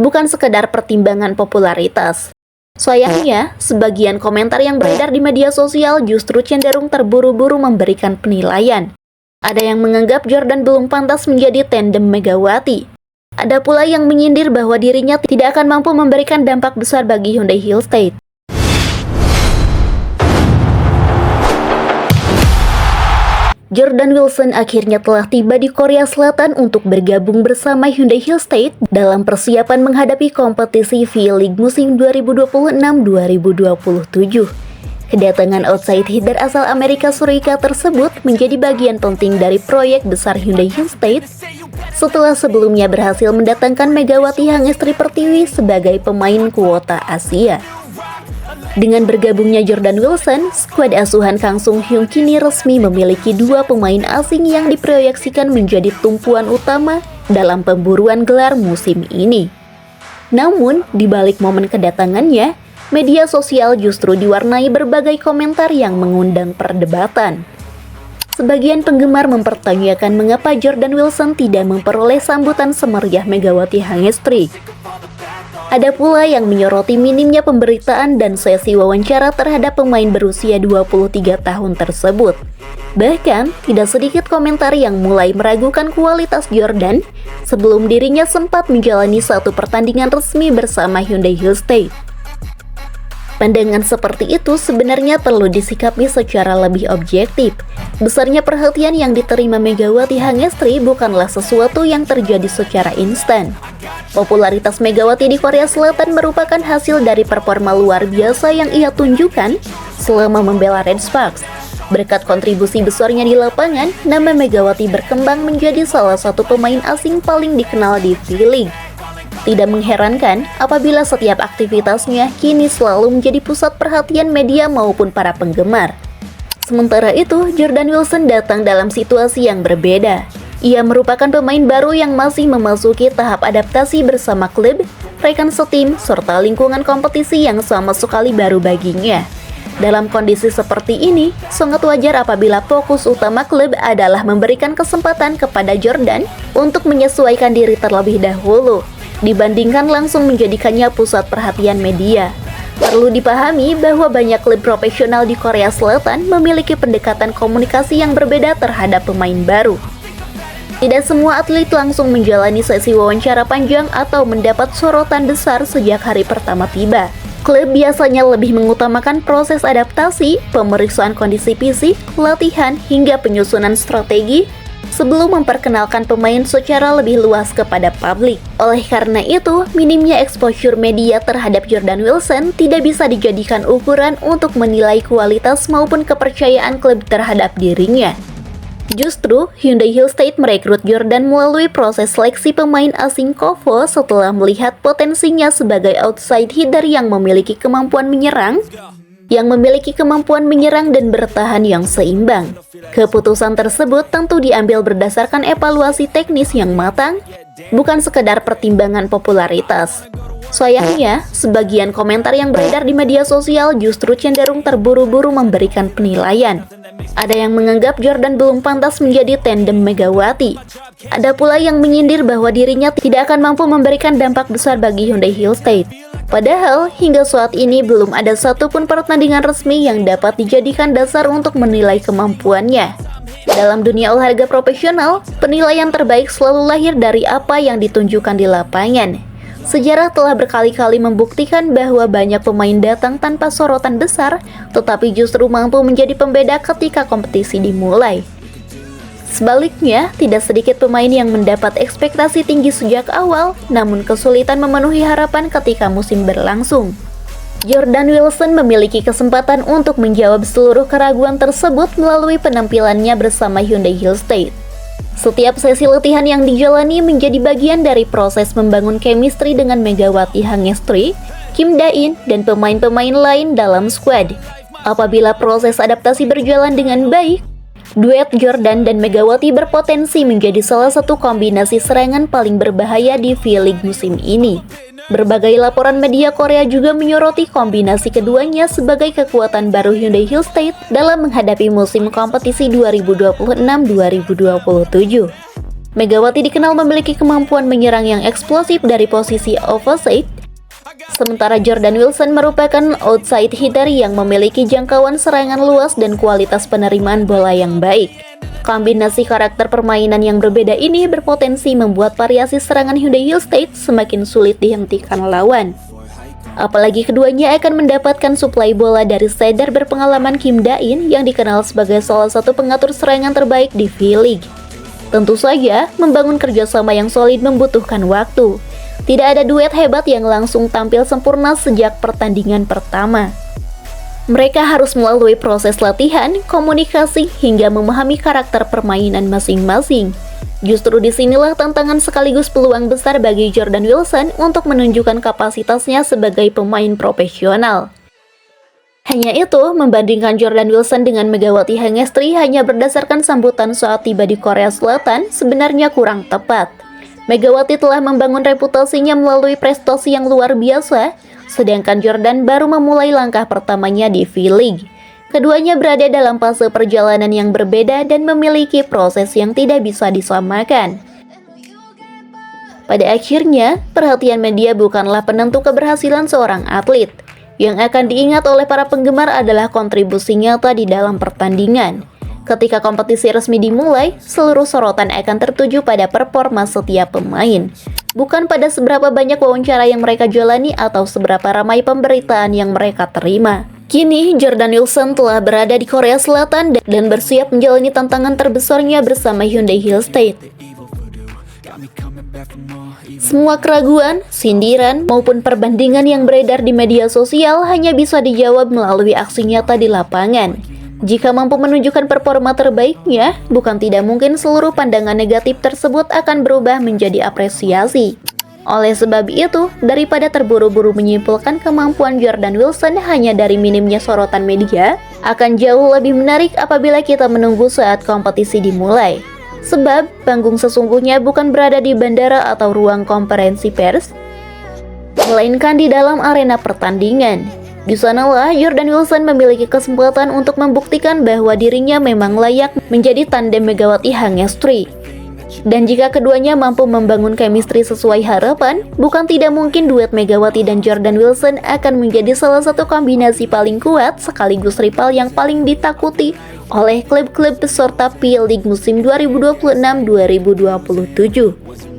bukan sekedar pertimbangan popularitas. Sayangnya, sebagian komentar yang beredar di media sosial justru cenderung terburu-buru memberikan penilaian. Ada yang menganggap Jordan belum pantas menjadi tandem Megawati. Ada pula yang menyindir bahwa dirinya tidak akan mampu memberikan dampak besar bagi Hyundai Hill State. Jordan Wilson akhirnya telah tiba di Korea Selatan untuk bergabung bersama Hyundai Hill State dalam persiapan menghadapi kompetisi V-League musim 2026-2027. Kedatangan outside hitter asal Amerika Serikat tersebut menjadi bagian penting dari proyek besar Hyundai Hill State setelah sebelumnya berhasil mendatangkan Megawati Hangestri Pertiwi sebagai pemain kuota Asia. Dengan bergabungnya Jordan Wilson, skuad asuhan Kang Sung Hyun kini resmi memiliki dua pemain asing yang diproyeksikan menjadi tumpuan utama dalam pemburuan gelar musim ini. Namun, di balik momen kedatangannya, media sosial justru diwarnai berbagai komentar yang mengundang perdebatan. Sebagian penggemar mempertanyakan mengapa Jordan Wilson tidak memperoleh sambutan semeriah Megawati Hangestri. Ada pula yang menyoroti minimnya pemberitaan dan sesi wawancara terhadap pemain berusia 23 tahun tersebut. Bahkan, tidak sedikit komentar yang mulai meragukan kualitas Jordan sebelum dirinya sempat menjalani satu pertandingan resmi bersama Hyundai Hill State. Pandangan seperti itu sebenarnya perlu disikapi secara lebih objektif. Besarnya perhatian yang diterima Megawati Hangestri bukanlah sesuatu yang terjadi secara instan. Popularitas Megawati di Korea Selatan merupakan hasil dari performa luar biasa yang ia tunjukkan selama membela Red Sparks. Berkat kontribusi besarnya di lapangan, nama Megawati berkembang menjadi salah satu pemain asing paling dikenal di V-League. Tidak mengherankan apabila setiap aktivitasnya kini selalu menjadi pusat perhatian media maupun para penggemar. Sementara itu, Jordan Wilson datang dalam situasi yang berbeda. Ia merupakan pemain baru yang masih memasuki tahap adaptasi bersama klub, rekan setim, serta lingkungan kompetisi yang sama sekali baru baginya. Dalam kondisi seperti ini, sangat wajar apabila fokus utama klub adalah memberikan kesempatan kepada Jordan untuk menyesuaikan diri terlebih dahulu, dibandingkan langsung menjadikannya pusat perhatian media. Perlu dipahami bahwa banyak klub profesional di Korea Selatan memiliki pendekatan komunikasi yang berbeda terhadap pemain baru. Tidak semua atlet langsung menjalani sesi wawancara panjang atau mendapat sorotan besar sejak hari pertama tiba. Klub biasanya lebih mengutamakan proses adaptasi, pemeriksaan kondisi fisik, latihan, hingga penyusunan strategi sebelum memperkenalkan pemain secara lebih luas kepada publik. Oleh karena itu, minimnya exposure media terhadap Jordan Wilson tidak bisa dijadikan ukuran untuk menilai kualitas maupun kepercayaan klub terhadap dirinya. Justru, Hyundai Hill State merekrut Jordan melalui proses seleksi pemain asing KOFO setelah melihat potensinya sebagai outside hitter yang memiliki kemampuan menyerang dan bertahan yang seimbang. Keputusan tersebut tentu diambil berdasarkan evaluasi teknis yang matang, bukan sekedar pertimbangan popularitas. Sayangnya, sebagian komentar yang beredar di media sosial justru cenderung terburu-buru memberikan penilaian. Ada yang menganggap Jordan belum pantas menjadi tandem Megawati. Ada pula yang menyindir bahwa dirinya tidak akan mampu memberikan dampak besar bagi Hyundai Hill State. Padahal, hingga saat ini belum ada satupun pertandingan resmi yang dapat dijadikan dasar untuk menilai kemampuannya. Dalam dunia olahraga profesional, penilaian terbaik selalu lahir dari apa yang ditunjukkan di lapangan. Sejarah telah berkali-kali membuktikan bahwa banyak pemain datang tanpa sorotan besar, tetapi justru mampu menjadi pembeda ketika kompetisi dimulai. Sebaliknya, tidak sedikit pemain yang mendapat ekspektasi tinggi sejak awal, namun kesulitan memenuhi harapan ketika musim berlangsung. Jordan Wilson memiliki kesempatan untuk menjawab seluruh keraguan tersebut melalui penampilannya bersama Hyundai Hill State. Setiap sesi latihan yang dijalani menjadi bagian dari proses membangun chemistry dengan Megawati Hangestri, Kim Da-in, dan pemain-pemain lain dalam skuad. Apabila proses adaptasi berjalan dengan baik, duet Jordan dan Megawati berpotensi menjadi salah satu kombinasi serangan paling berbahaya di V-League musim ini. Berbagai laporan media Korea juga menyoroti kombinasi keduanya sebagai kekuatan baru Hyundai Hill State dalam menghadapi musim kompetisi 2026-2027. Megawati dikenal memiliki kemampuan menyerang yang eksplosif dari posisi offside, sementara Jordan Wilson merupakan outside hitter yang memiliki jangkauan serangan luas dan kualitas penerimaan bola yang baik. Kombinasi karakter permainan yang berbeda ini berpotensi membuat variasi serangan Hyundai Hill State semakin sulit dihentikan lawan. Apalagi keduanya akan mendapatkan suplai bola dari center berpengalaman Kim Da-in yang dikenal sebagai salah satu pengatur serangan terbaik di V-League. Tentu saja, membangun kerjasama yang solid membutuhkan waktu. Tidak ada duet hebat yang langsung tampil sempurna sejak pertandingan pertama. Mereka harus melalui proses latihan, komunikasi, hingga memahami karakter permainan masing-masing. Justru disinilah tantangan sekaligus peluang besar bagi Jordan Wilson untuk menunjukkan kapasitasnya sebagai pemain profesional. Hanya itu, membandingkan Jordan Wilson dengan Megawati Hangestri hanya berdasarkan sambutan saat tiba di Korea Selatan sebenarnya kurang tepat. Megawati telah membangun reputasinya melalui prestasi yang luar biasa, sedangkan Jordan baru memulai langkah pertamanya di V-League. Keduanya berada dalam fase perjalanan yang berbeda dan memiliki proses yang tidak bisa disamakan. Pada akhirnya, perhatian media bukanlah penentu keberhasilan seorang atlet. Yang akan diingat oleh para penggemar adalah kontribusi nyata di dalam pertandingan. Ketika kompetisi resmi dimulai, seluruh sorotan akan tertuju pada performa setiap pemain, bukan pada seberapa banyak wawancara yang mereka jalani atau seberapa ramai pemberitaan yang mereka terima. Kini, Jordan Wilson telah berada di Korea Selatan dan bersiap menjalani tantangan terbesarnya bersama Hyundai Hill State. Semua keraguan, sindiran, maupun perbandingan yang beredar di media sosial hanya bisa dijawab melalui aksi nyata di lapangan. Jika mampu menunjukkan performa terbaiknya, bukan tidak mungkin seluruh pandangan negatif tersebut akan berubah menjadi apresiasi. Oleh sebab itu, daripada terburu-buru menyimpulkan kemampuan Jordan Wilson hanya dari minimnya sorotan media, akan jauh lebih menarik apabila kita menunggu saat kompetisi dimulai. Sebab, panggung sesungguhnya bukan berada di bandara atau ruang konferensi pers, melainkan di dalam arena pertandingan. Di sanalah Jordan Wilson memiliki kesempatan untuk membuktikan bahwa dirinya memang layak menjadi tandem Megawati Hangestri. Dan jika keduanya mampu membangun chemistry sesuai harapan, bukan tidak mungkin duet Megawati dan Jordan Wilson akan menjadi salah satu kombinasi paling kuat sekaligus rival yang paling ditakuti oleh klub-klub peserta V-League musim 2026-2027.